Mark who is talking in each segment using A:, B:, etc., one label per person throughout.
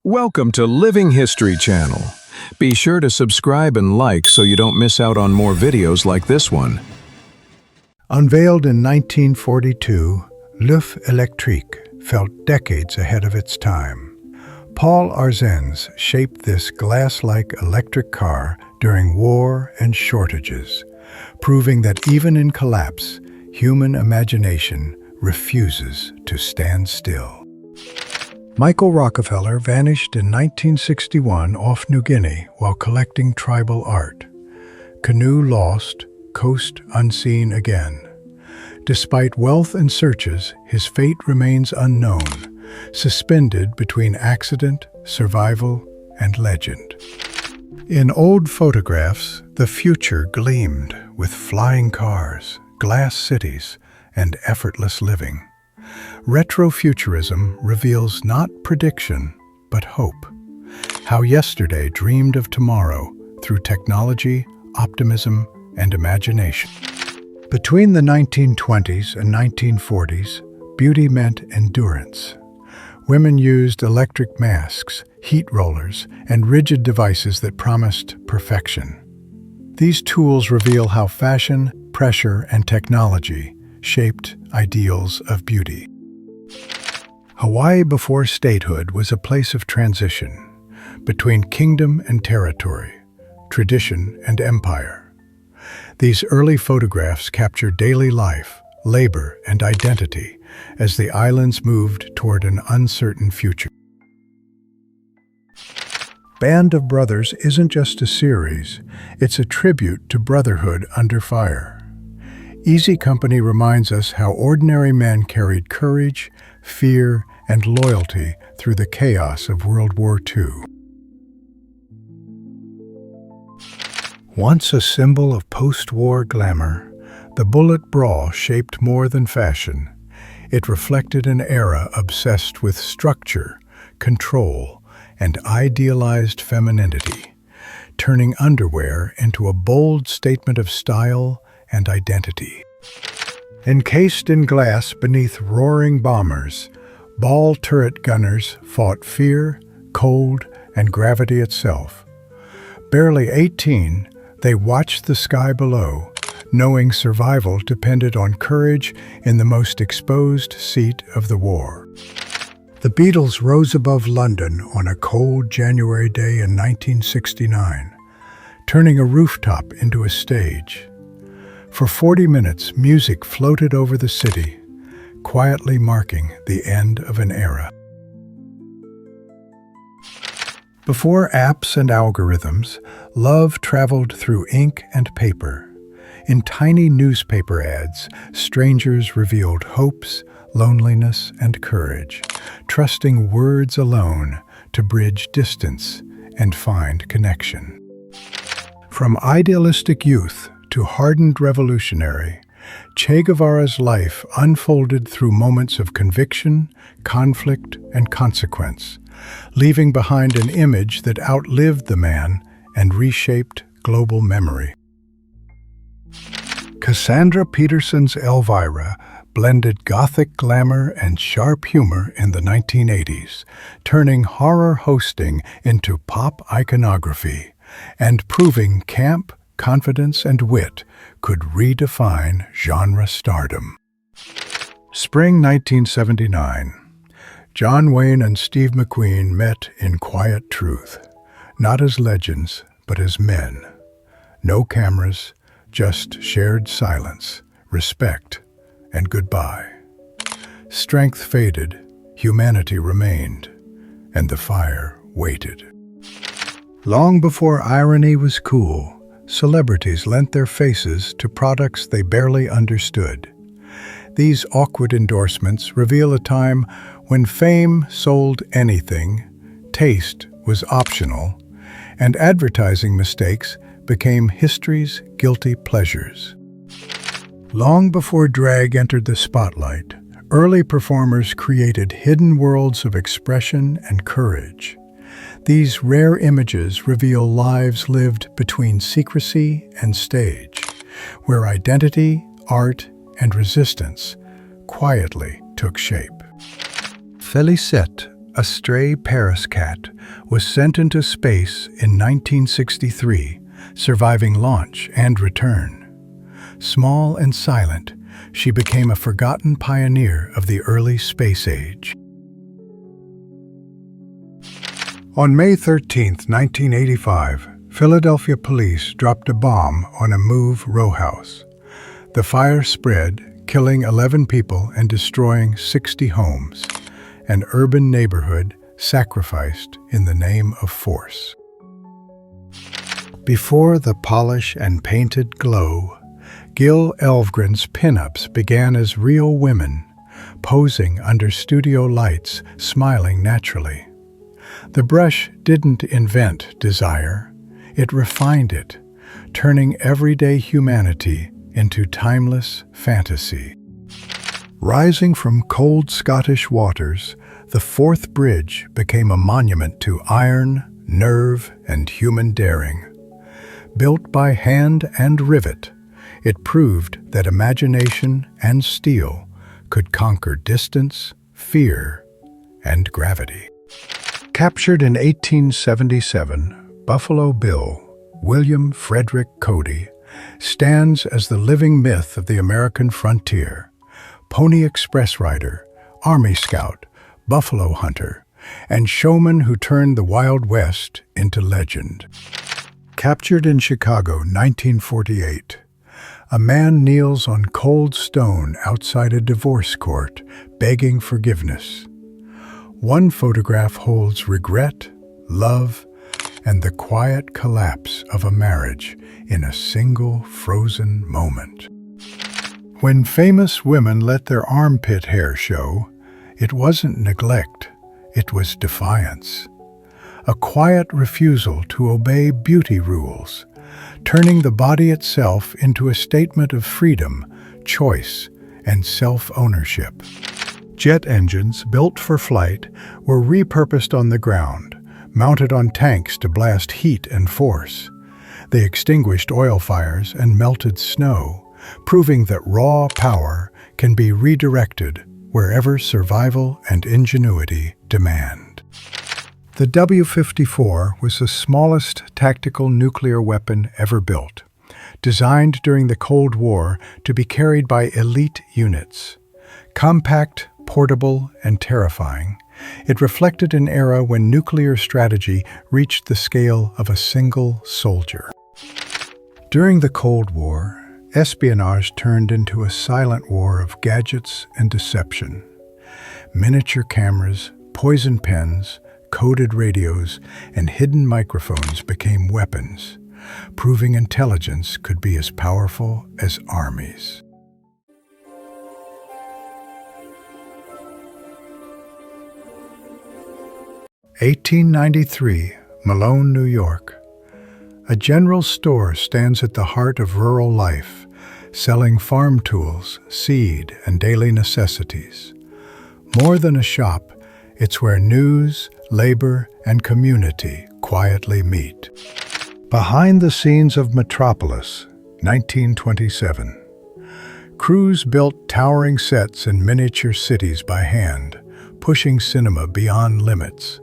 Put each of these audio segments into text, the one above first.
A: Welcome to Living History Channel. Be sure to subscribe and like so you don't miss out on more videos like this one.
B: Unveiled in 1942, l'œuf électrique felt decades ahead of its time. Paul Arzenz shaped this glass-like electric car during war and shortages, proving that even in collapse, human imagination refuses to stand still. Michael Rockefeller vanished in 1961 off New Guinea while collecting tribal art. Canoe lost, coast unseen again. Despite wealth and searches, his fate remains unknown, suspended between accident, survival, and legend. In old photographs, the future gleamed with flying cars, glass cities, and effortless living. Retrofuturism reveals not prediction, but hope. How yesterday dreamed of tomorrow through technology, optimism, and imagination. Between the 1920s and 1940s, beauty meant endurance. Women used electric masks, heat rollers, and rigid devices that promised perfection. These tools reveal how fashion, pressure, and technology shaped ideals of beauty. Hawaii before statehood was a place of transition between kingdom and territory, tradition and empire. These early photographs captured daily life, labor, and identity as the islands moved toward an uncertain future. Band of Brothers isn't just a series, it's a tribute to brotherhood under fire. Easy Company reminds us how ordinary men carried courage, fear, and loyalty through the chaos of World War II. Once a symbol of post-war glamour, the bullet bra shaped more than fashion. It reflected an era obsessed with structure, control, and idealized femininity, turning underwear into a bold statement of style and identity. Encased in glass beneath roaring bombers, ball turret gunners fought fear, cold, and gravity itself. Barely 18, they watched the sky below, knowing survival depended on courage in the most exposed seat of the war. The Beatles rose above London on a cold January day in 1969, turning a rooftop into a stage. For 40 minutes, music floated over the city, quietly marking the end of an era. Before apps and algorithms, love traveled through ink and paper. In tiny newspaper ads, strangers revealed hopes, loneliness, and courage, trusting words alone to bridge distance and find connection. From idealistic youth to hardened revolutionary, Che Guevara's life unfolded through moments of conviction, conflict, and consequence, leaving behind an image that outlived the man and reshaped global memory. Cassandra Peterson's Elvira blended gothic glamour and sharp humor in the 1980s, turning horror hosting into pop iconography and proving camp, confidence, and wit could redefine genre stardom. Spring 1979. John Wayne and Steve McQueen met in quiet truth, not as legends, but as men. No cameras, just shared silence, respect, and goodbye. Strength faded, humanity remained, and the fire waited. Long before irony was cool, celebrities lent their faces to products they barely understood. These awkward endorsements reveal a time when fame sold anything, taste was optional, and advertising mistakes became history's guilty pleasures. Long before drag entered the spotlight, early performers created hidden worlds of expression and courage. These rare images reveal lives lived between secrecy and stage, where identity, art, and resistance quietly took shape. Félicette, a stray Paris cat, was sent into space in 1963, surviving launch and return. Small and silent, she became a forgotten pioneer of the early space age. On May 13, 1985, Philadelphia police dropped a bomb on a Move row house. The fire spread, killing 11 people and destroying 60 homes. An urban neighborhood sacrificed in the name of force. Before the polish and painted glow, Gil Elvgren's pinups began as real women, posing under studio lights, smiling naturally. The brush didn't invent desire, it refined it, turning everyday humanity into timeless fantasy. Rising from cold Scottish waters, the Fourth Bridge became a monument to iron, nerve, and human daring. Built by hand and rivet, it proved that imagination and steel could conquer distance, fear, and gravity. Captured in 1877, Buffalo Bill, William Frederick Cody, stands as the living myth of the American frontier. Pony Express rider, Army scout, buffalo hunter, and showman who turned the Wild West into legend. Captured in Chicago, 1948, a man kneels on cold stone outside a divorce court, begging forgiveness. One photograph holds regret, love, and the quiet collapse of a marriage in a single frozen moment. When famous women let their armpit hair show, it wasn't neglect, it was defiance. A quiet refusal to obey beauty rules, turning the body itself into a statement of freedom, choice, and self-ownership. Jet engines built for flight were repurposed on the ground, mounted on tanks to blast heat and force. They extinguished oil fires and melted snow, proving that raw power can be redirected wherever survival and ingenuity demand. The W-54 was the smallest tactical nuclear weapon ever built, designed during the Cold War to be carried by elite units. Compact, portable, and terrifying, it reflected an era when nuclear strategy reached the scale of a single soldier. During the Cold War, espionage turned into a silent war of gadgets and deception. Miniature cameras, poison pens, coded radios, and hidden microphones became weapons, proving intelligence could be as powerful as armies. (1893), Malone, New York. A general store stands at the heart of rural life, selling farm tools, seed, and daily necessities. More than a shop, it's where news, labor, and community quietly meet. Behind the scenes of Metropolis, 1927. Crews built towering sets in miniature cities by hand, pushing cinema beyond limits.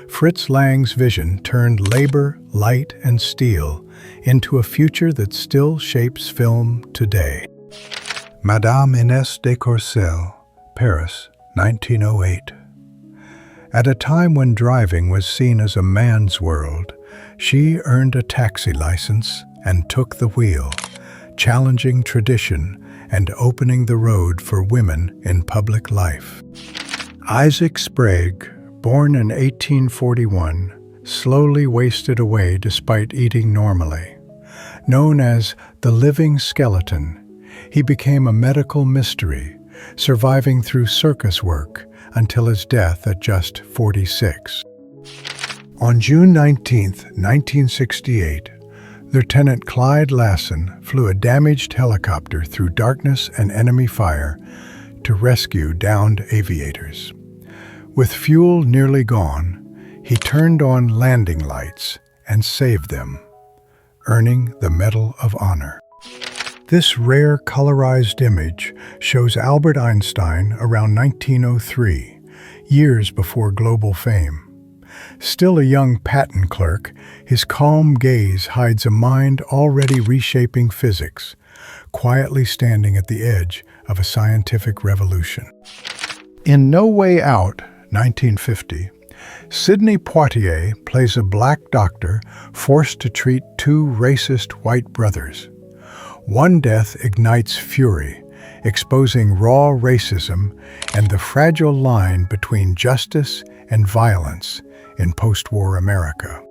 B: Fritz Lang's vision turned labor, light, and steel into a future that still shapes film today. Madame Inès de Courcelles, Paris, 1908. At a time when driving was seen as a man's world, she earned a taxi license and took the wheel, challenging tradition and opening the road for women in public life. Isaac Sprague, born in 1841, slowly wasted away despite eating normally. Known as the living skeleton, he became a medical mystery, surviving through circus work until his death at just 46. On June 19, 1968, Lieutenant Clyde Lassen flew a damaged helicopter through darkness and enemy fire to rescue downed aviators. With fuel nearly gone, he turned on landing lights and saved them, earning the Medal of Honor. This rare colorized image shows Albert Einstein around 1903, years before global fame. Still a young patent clerk, his calm gaze hides a mind already reshaping physics, quietly standing at the edge of a scientific revolution. In No Way Out, 1950, Sidney Poitier plays a black doctor forced to treat two racist white brothers. One death ignites fury, exposing raw racism and the fragile line between justice and violence in post-war America.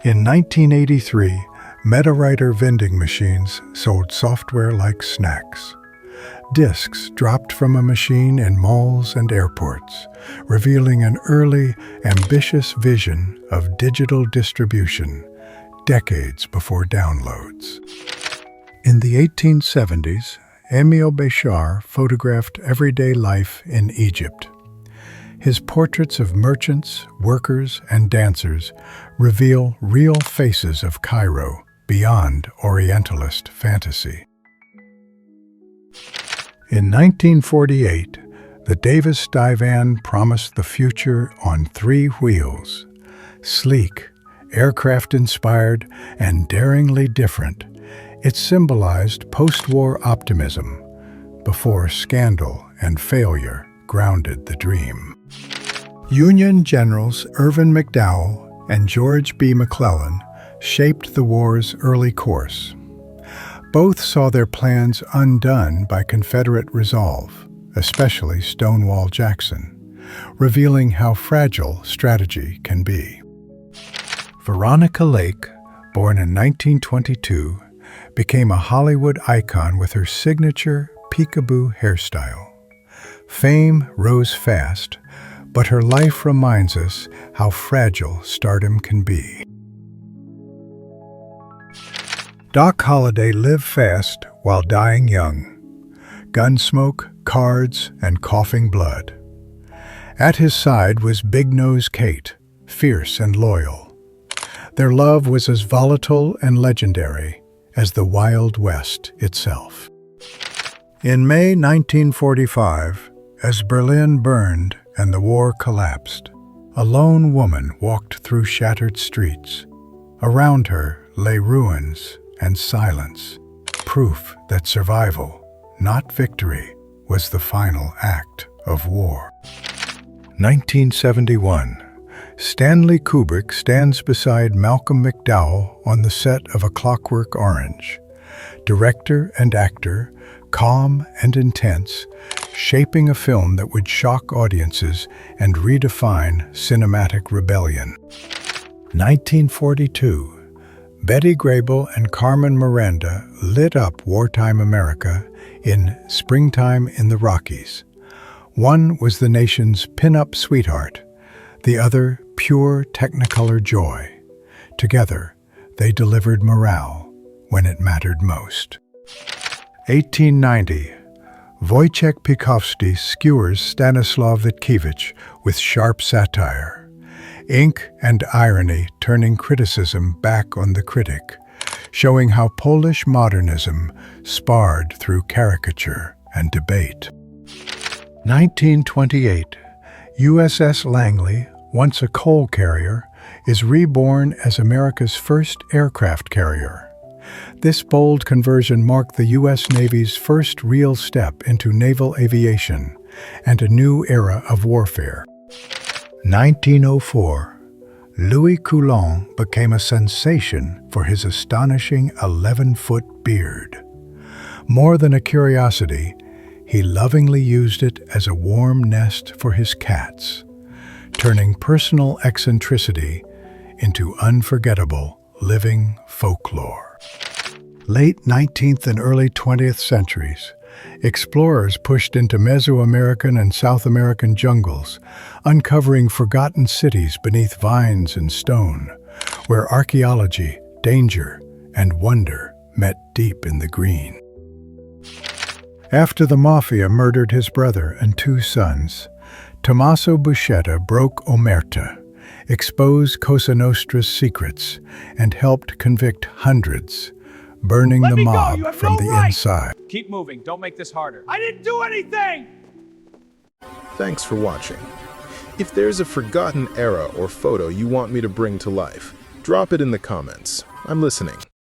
B: In 1983, MetaWriter vending machines sold software like snacks. Discs dropped from a machine in malls and airports, revealing an early, ambitious vision of digital distribution, decades before downloads. In the 1870s, Émile Béchard photographed everyday life in Egypt. His portraits of merchants, workers, and dancers reveal real faces of Cairo beyond Orientalist fantasy. In 1948, the Davis divan promised the future on three wheels. Sleek, aircraft-inspired, and daringly different, it symbolized post-war optimism before scandal and failure grounded the dream. Union Generals Irvin McDowell and George B. McClellan shaped the war's early course. Both saw their plans undone by Confederate resolve, especially Stonewall Jackson, revealing how fragile strategy can be. Veronica Lake, born in 1922, became a Hollywood icon with her signature peekaboo hairstyle. Fame rose fast, but her life reminds us how fragile stardom can be. Doc Holliday lived fast while dying young. Gunsmoke, cards, and coughing blood. At his side was Big Nose Kate, fierce and loyal. Their love was as volatile and legendary as the Wild West itself. In May 1945, as Berlin burned and the war collapsed, a lone woman walked through shattered streets. Around her lay ruins and silence, proof that survival, not victory, was the final act of war. 1971. Stanley Kubrick stands beside Malcolm McDowell on the set of A Clockwork Orange. Director and actor, calm and intense, shaping a film that would shock audiences and redefine cinematic rebellion. 1942. Betty Grable and Carmen Miranda lit up wartime America in Springtime in the Rockies. One was the nation's pin-up sweetheart, the other pure Technicolor joy. Together, they delivered morale when it mattered most. 1890. Wojciech Piekowski skewers Stanislaw Witkiewicz with sharp satire. Ink and irony turning criticism back on the critic, showing how Polish modernism sparred through caricature and debate. 1928. USS Langley, once a coal carrier, is reborn as America's first aircraft carrier. This bold conversion marked the U.S. Navy's first real step into naval aviation and a new era of warfare. 1904. Louis Coulon became a sensation for his astonishing 11-foot beard. More than a curiosity, he lovingly used it as a warm nest for his cats, turning personal eccentricity into unforgettable living folklore. Late 19th and early 20th centuries, explorers pushed into Mesoamerican and South American jungles, uncovering forgotten cities beneath vines and stone, where archaeology, danger, and wonder met deep in the green. After the Mafia murdered his brother and two sons, Tommaso Buscetta broke Omerta, exposed Cosa Nostra's secrets, and helped convict hundreds, burning the mob from the inside.
C: Keep moving. Don't make this harder. I didn't do anything! Thanks for watching. If there's a forgotten era or photo you want me to bring to life, drop it in the comments. I'm listening.